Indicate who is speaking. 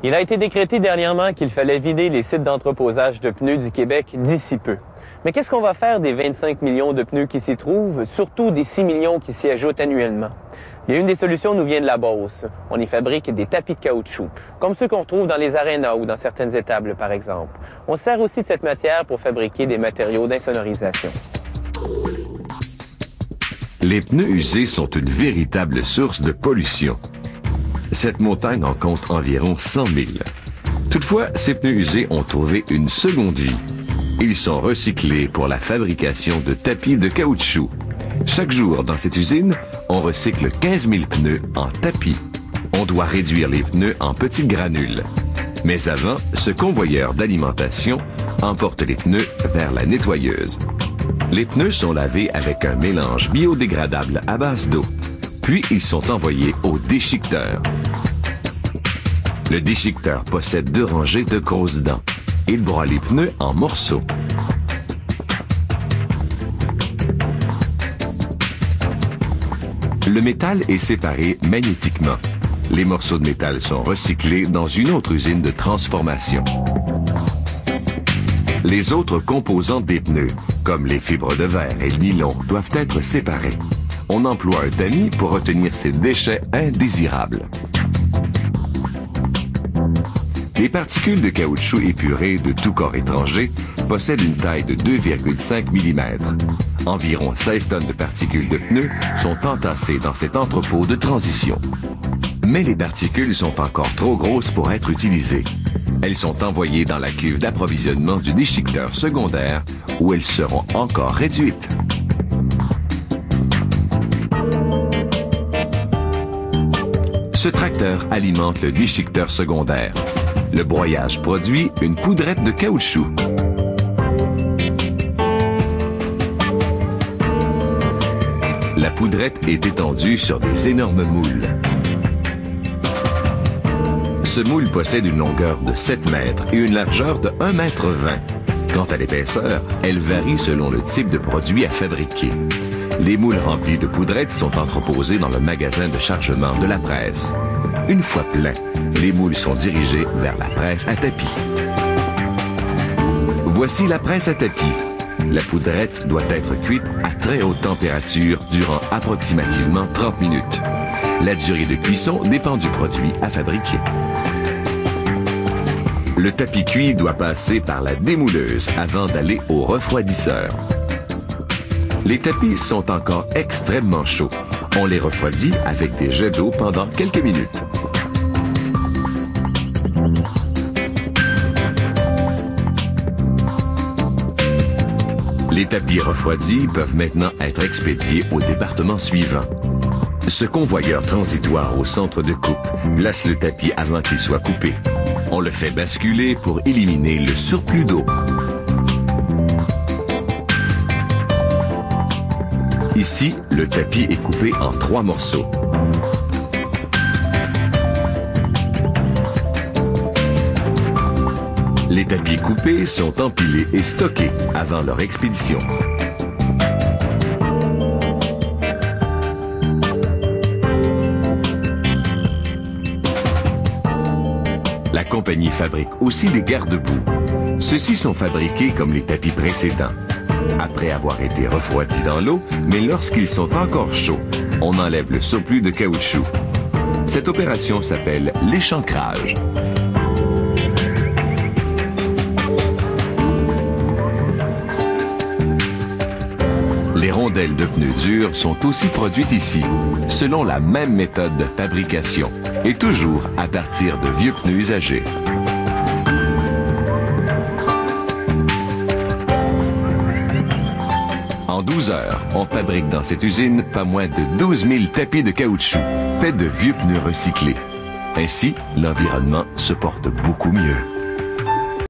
Speaker 1: Il a été décrété dernièrement qu'il fallait vider les sites d'entreposage de pneus du Québec d'ici peu. Mais qu'est-ce qu'on va faire des 25 millions de pneus qui s'y trouvent, surtout des 6 millions qui s'y ajoutent annuellement? Il y a une des solutions nous vient de la Beauce. On y fabrique des tapis de caoutchouc, comme ceux qu'on retrouve dans les arénas ou dans certaines étables, par exemple. On sert aussi de cette matière pour fabriquer des matériaux d'insonorisation.
Speaker 2: Les pneus usés sont une véritable source de pollution. Cette montagne en compte environ 100 000. Toutefois, ces pneus usés ont trouvé une seconde vie. Ils sont recyclés pour la fabrication de tapis de caoutchouc. Chaque jour, dans cette usine, on recycle 15 000 pneus en tapis. On doit réduire les pneus en petites granules. Mais avant, ce convoyeur d'alimentation emporte les pneus vers la nettoyeuse. Les pneus sont lavés avec un mélange biodégradable à base d'eau. Puis ils sont envoyés au déchiqueteur. Le déchiqueteur possède 2 rangées de grosses dents. Il broie les pneus en morceaux. Le métal est séparé magnétiquement. Les morceaux de métal sont recyclés dans une autre usine de transformation. Les autres composants des pneus, comme les fibres de verre et le nylon, doivent être séparés. On emploie un tamis pour retenir ces déchets indésirables. Les particules de caoutchouc épurées de tout corps étranger possèdent une taille de 2,5 mm. Environ 16 tonnes de particules de pneus sont entassées dans cet entrepôt de transition. Mais les particules sont encore trop grosses pour être utilisées. Elles sont envoyées dans la cuve d'approvisionnement du déchiqueteur secondaire où elles seront encore réduites. Ce tracteur alimente le déchiqueteur secondaire. Le broyage produit une poudrette de caoutchouc. La poudrette est étendue sur des énormes moules. Ce moule possède une longueur de 7 mètres et une largeur de 1,20 m. Quant à l'épaisseur, elle varie selon le type de produit à fabriquer. Les moules remplis de poudrette sont entreposés dans le magasin de chargement de la presse. Une fois pleins, les moules sont dirigés vers la presse à tapis. Voici la presse à tapis. La poudrette doit être cuite à très haute température durant approximativement 30 minutes. La durée de cuisson dépend du produit à fabriquer. Le tapis cuit doit passer par la démouleuse avant d'aller au refroidisseur. Les tapis sont encore extrêmement chauds. On les refroidit avec des jets d'eau pendant quelques minutes. Les tapis refroidis peuvent maintenant être expédiés au département suivant. Ce convoyeur transitoire au centre de coupe place le tapis avant qu'il soit coupé. On le fait basculer pour éliminer le surplus d'eau. Ici, le tapis est coupé en 3 morceaux. Les tapis coupés sont empilés et stockés avant leur expédition. La compagnie fabrique aussi des garde-boue. Ceux-ci sont fabriqués comme les tapis précédents. Après avoir été refroidis dans l'eau, mais lorsqu'ils sont encore chauds, on enlève le surplus de caoutchouc. Cette opération s'appelle l'échancrage. Les rondelles de pneus durs sont aussi produites ici, selon la même méthode de fabrication, et toujours à partir de vieux pneus usagés. En 12 heures, on fabrique dans cette usine pas moins de 12 000 tapis de caoutchouc, faits de vieux pneus recyclés. Ainsi, l'environnement se porte beaucoup mieux.